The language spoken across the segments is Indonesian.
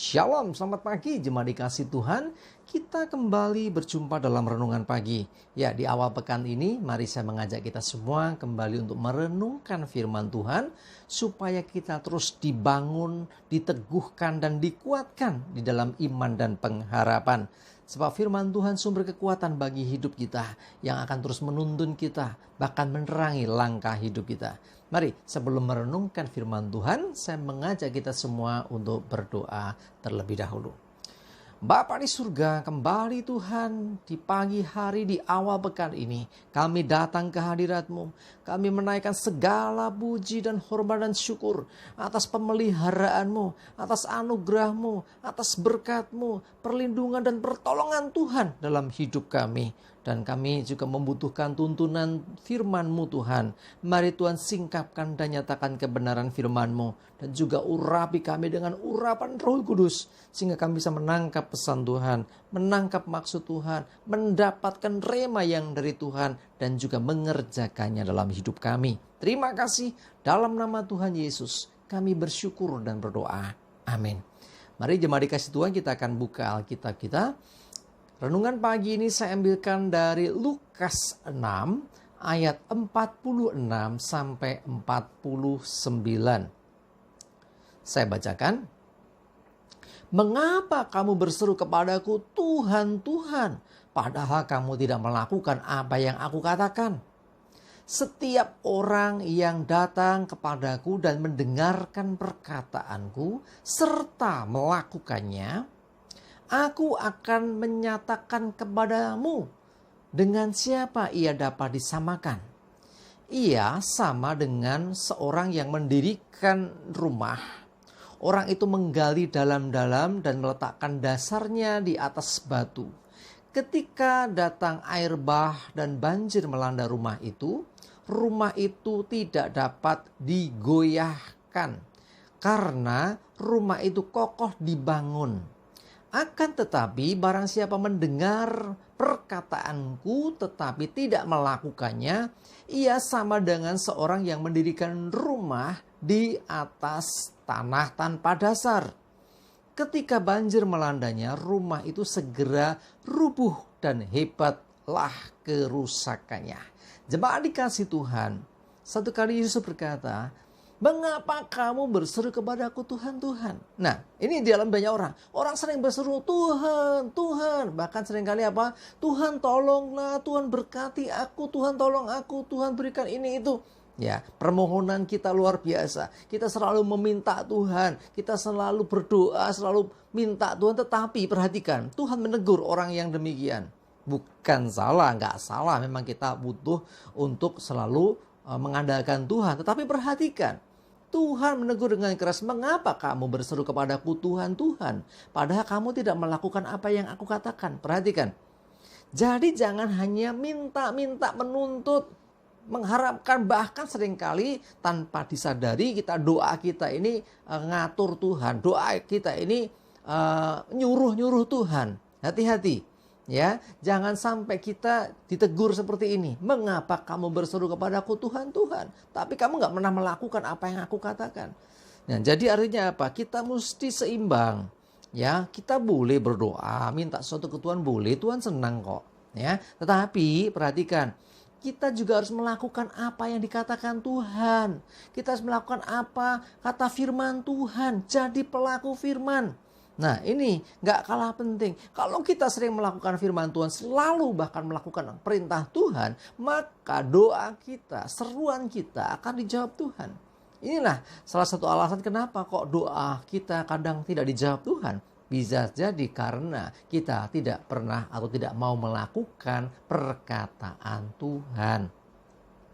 Shalom, selamat pagi jemaat dikasih Tuhan. Kita kembali berjumpa dalam renungan pagi. Ya, di awal pekan ini mari saya mengajak kita semua kembali untuk merenungkan firman Tuhan supaya kita terus dibangun, diteguhkan dan dikuatkan di dalam iman dan pengharapan. Sebab firman Tuhan sumber kekuatan bagi hidup kita yang akan terus menuntun kita, bahkan menerangi langkah hidup kita. Mari sebelum merenungkan firman Tuhan, saya mengajak kita semua untuk berdoa terlebih dahulu. Bapa di surga, kembali Tuhan di pagi hari di awal pekan ini kami datang ke hadirat-Mu. Kami menaikkan segala puji dan hormat dan syukur atas pemeliharaan-Mu, atas anugerah-Mu, atas berkat-Mu, perlindungan dan pertolongan Tuhan dalam hidup kami. Dan kami juga membutuhkan tuntunan firman-Mu Tuhan. Mari Tuhan singkapkan dan nyatakan kebenaran firman-Mu. Dan juga urapi kami dengan urapan Roh Kudus. Sehingga kami bisa menangkap pesan Tuhan. Menangkap maksud Tuhan. Mendapatkan rema yang dari Tuhan. Dan juga mengerjakannya dalam hidup kami. Terima kasih. Dalam nama Tuhan Yesus kami bersyukur dan berdoa. Amin. Mari jemaat dikasih Tuhan, kita akan buka Alkitab kita. Renungan pagi ini saya ambilkan dari Lukas 6 ayat 46 sampai 49. Saya bacakan. Mengapa kamu berseru kepadaku, Tuhan, Tuhan, padahal kamu tidak melakukan apa yang aku katakan? Setiap orang yang datang kepadaku dan mendengarkan perkataanku serta melakukannya, aku akan menyatakan kepadamu dengan siapa ia dapat disamakan. Ia sama dengan seorang yang mendirikan rumah. Orang itu menggali dalam-dalam dan meletakkan dasarnya di atas batu. Ketika datang air bah dan banjir melanda rumah itu tidak dapat digoyahkan karena rumah itu kokoh dibangun. Akan tetapi barang siapa mendengar perkataanku tetapi tidak melakukannya, ia sama dengan seorang yang mendirikan rumah di atas tanah tanpa dasar. Ketika banjir melandanya, rumah itu segera rubuh dan hebatlah kerusakannya. Jemaat dikasih Tuhan, satu kali Yesus berkata, mengapa kamu berseru kepadaku Tuhan, Tuhan? Nah, ini di dalam banyak orang. Orang sering berseru, Tuhan, Tuhan. Bahkan seringkali apa? Tuhan tolonglah, Tuhan berkati aku, Tuhan tolong aku, Tuhan berikan ini itu. Ya, permohonan kita luar biasa. Kita selalu meminta Tuhan. Kita selalu berdoa, selalu minta Tuhan. Tetapi perhatikan, Tuhan menegur orang yang demikian. Bukan salah, nggak salah. Memang kita butuh untuk selalu mengandalkan Tuhan. Tetapi perhatikan, Tuhan menegur dengan keras, mengapa kamu berseru kepadaku Tuhan, Tuhan, padahal kamu tidak melakukan apa yang aku katakan. Perhatikan. Jadi jangan hanya minta-minta, menuntut, mengharapkan, bahkan seringkali tanpa disadari doa kita ini ngatur Tuhan. Doa kita ini nyuruh-nyuruh Tuhan. Hati-hati. Ya, jangan sampai kita ditegur seperti ini. Mengapa kamu berseru kepadaku Tuhan, Tuhan, tapi kamu gak pernah melakukan apa yang aku katakan. Nah, jadi artinya apa? Kita mesti seimbang. Ya, kita boleh berdoa, minta sesuatu ke Tuhan boleh, Tuhan senang kok. Ya, tetapi perhatikan, kita juga harus melakukan apa yang dikatakan Tuhan. Kita harus melakukan apa kata firman Tuhan. Jadi pelaku firman. Nah, ini gak kalah penting. Kalau kita sering melakukan firman Tuhan, selalu bahkan melakukan perintah Tuhan, maka doa kita, seruan kita akan dijawab Tuhan. Inilah salah satu alasan kenapa kok doa kita kadang tidak dijawab Tuhan. Bisa jadi karena kita tidak pernah atau tidak mau melakukan perkataan Tuhan.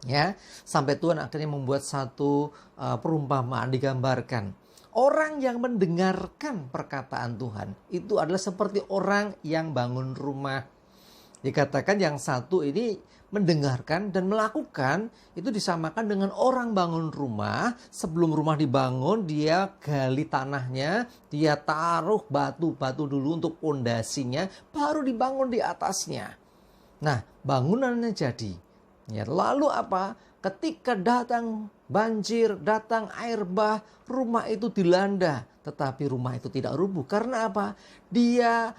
Ya, sampai Tuhan akhirnya membuat satu perumpamaan digambarkan. Orang yang mendengarkan perkataan Tuhan itu adalah seperti orang yang bangun rumah. Dikatakan yang satu ini mendengarkan dan melakukan itu disamakan dengan orang bangun rumah. Sebelum rumah dibangun, dia gali tanahnya, dia taruh batu-batu dulu untuk pondasinya, baru dibangun di atasnya. Nah, bangunannya jadi. Ya, lalu apa? Ketika datang banjir, datang air bah, rumah itu dilanda. Tetapi rumah itu tidak rubuh. Karena apa? Dia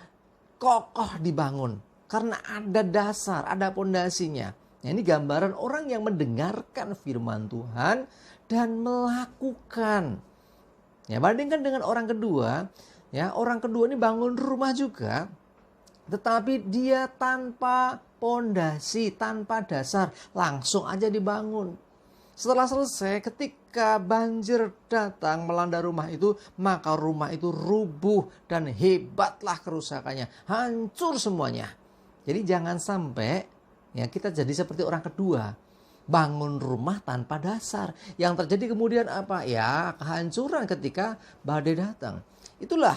kokoh dibangun. Karena ada dasar, ada pondasinya. Nah, ini gambaran orang yang mendengarkan firman Tuhan dan melakukan. Ya, bandingkan dengan orang kedua. Ya, orang kedua ini bangun rumah juga. Tetapi dia tanpa pondasi, tanpa dasar. Langsung aja dibangun. Setelah selesai, ketika banjir datang melanda rumah itu, maka rumah itu rubuh dan hebatlah kerusakannya. Hancur semuanya. Jadi jangan sampai ya kita jadi seperti orang kedua. Bangun rumah tanpa dasar. Yang terjadi kemudian apa? Ya kehancuran ketika badai datang. Itulah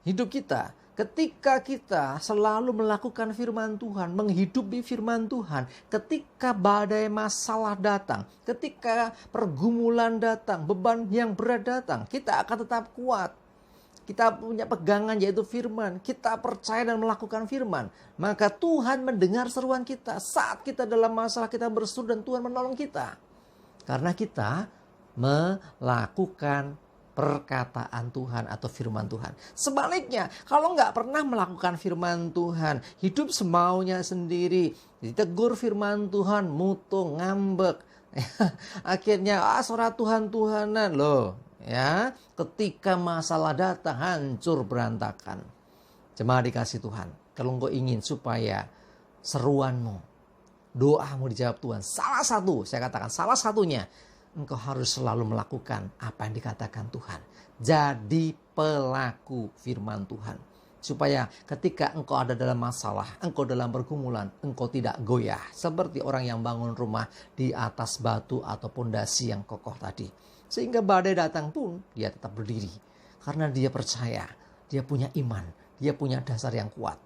hidup kita. Ketika kita selalu melakukan firman Tuhan, menghidupi firman Tuhan, ketika badai masalah datang, ketika pergumulan datang, beban yang berat datang, kita akan tetap kuat. Kita punya pegangan yaitu firman. Kita percaya dan melakukan firman. Maka Tuhan mendengar seruan kita. Saat kita dalam masalah kita berseru dan Tuhan menolong kita. Karena kita melakukan perkataan Tuhan atau firman Tuhan. Sebaliknya, kalau nggak pernah melakukan firman Tuhan, hidup semaunya sendiri, ditegur firman Tuhan, mutung, ngambek, akhirnya suara Tuhan-Tuhanan loh. Ya, ketika masalah datang hancur berantakan. Jemaat dikasih Tuhan, kalau engkau ingin supaya seruanmu, doamu dijawab Tuhan, saya katakan salah satunya, engkau harus selalu melakukan apa yang dikatakan Tuhan. Jadi pelaku firman Tuhan. Supaya ketika engkau ada dalam masalah, engkau dalam pergumulan, engkau tidak goyah. Seperti orang yang bangun rumah di atas batu atau pondasi yang kokoh tadi. Sehingga badai datang pun dia tetap berdiri. Karena dia percaya, dia punya iman, dia punya dasar yang kuat.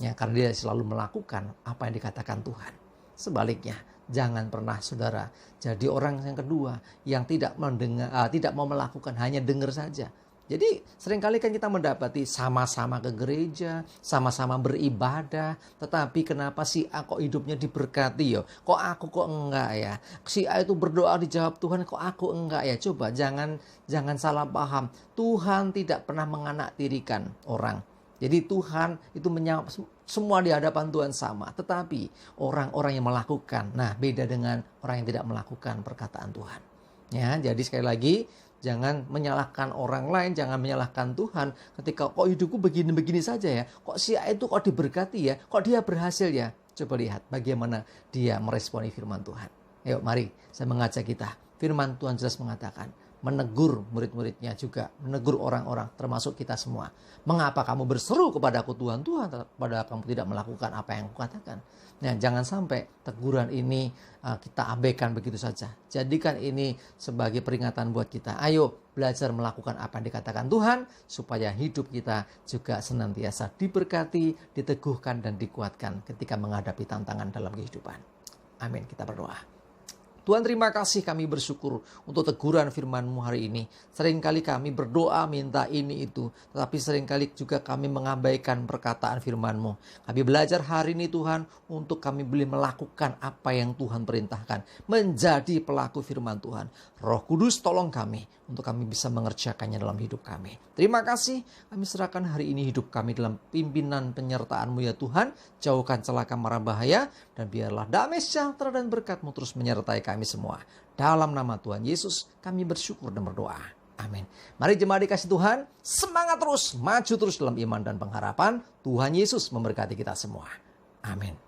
Ya, karena dia selalu melakukan apa yang dikatakan Tuhan. Sebaliknya, jangan pernah saudara jadi orang yang kedua yang tidak mau melakukan, hanya dengar saja. Jadi seringkali kan kita mendapati sama-sama ke gereja, sama-sama beribadah, tetapi kenapa si A kok hidupnya diberkati ya? Kok aku kok enggak ya? Si A itu berdoa dijawab Tuhan, kok aku enggak ya? Coba jangan salah paham. Tuhan tidak pernah menganaktirikan orang. Jadi Tuhan itu semua di hadapan Tuhan sama. Tetapi orang-orang yang melakukan, nah beda dengan orang yang tidak melakukan perkataan Tuhan. Ya, jadi sekali lagi, jangan menyalahkan orang lain, jangan menyalahkan Tuhan. Ketika kok hidupku begini-begini saja ya, kok si A itu kok diberkati ya, kok dia berhasil ya. Coba lihat bagaimana dia meresponi firman Tuhan. Ayo mari saya mengajak kita. Firman Tuhan jelas mengatakan, menegur murid-muridnya juga, menegur orang-orang termasuk kita semua. Mengapa kamu berseru kepadaku Tuhan, padahal kamu tidak melakukan apa yang aku katakan. Nah, jangan sampai teguran ini kita abaikan begitu saja. Jadikan ini sebagai peringatan buat kita. Ayo belajar melakukan apa yang dikatakan Tuhan, supaya hidup kita juga senantiasa diberkati, diteguhkan dan dikuatkan ketika menghadapi tantangan dalam kehidupan. Amin. Kita berdoa. Tuhan, terima kasih, kami bersyukur untuk teguran firman-Mu hari ini. Seringkali kami berdoa minta ini itu, tetapi seringkali juga kami mengabaikan perkataan firman-Mu. Kami belajar hari ini Tuhan untuk kami boleh melakukan apa yang Tuhan perintahkan. Menjadi pelaku firman Tuhan. Roh Kudus tolong kami untuk kami bisa mengerjakannya dalam hidup kami. Terima kasih, kami serahkan hari ini hidup kami dalam pimpinan penyertaan-Mu ya Tuhan. Jauhkan celaka mara bahaya dan biarlah damai sejahtera dan berkat-Mu terus menyertai kami semua. Dalam nama Tuhan Yesus kami bersyukur dan berdoa. Amin. Mari jemaat dikasih Tuhan, semangat terus, maju terus dalam iman dan pengharapan. Tuhan Yesus memberkati kita semua. Amin.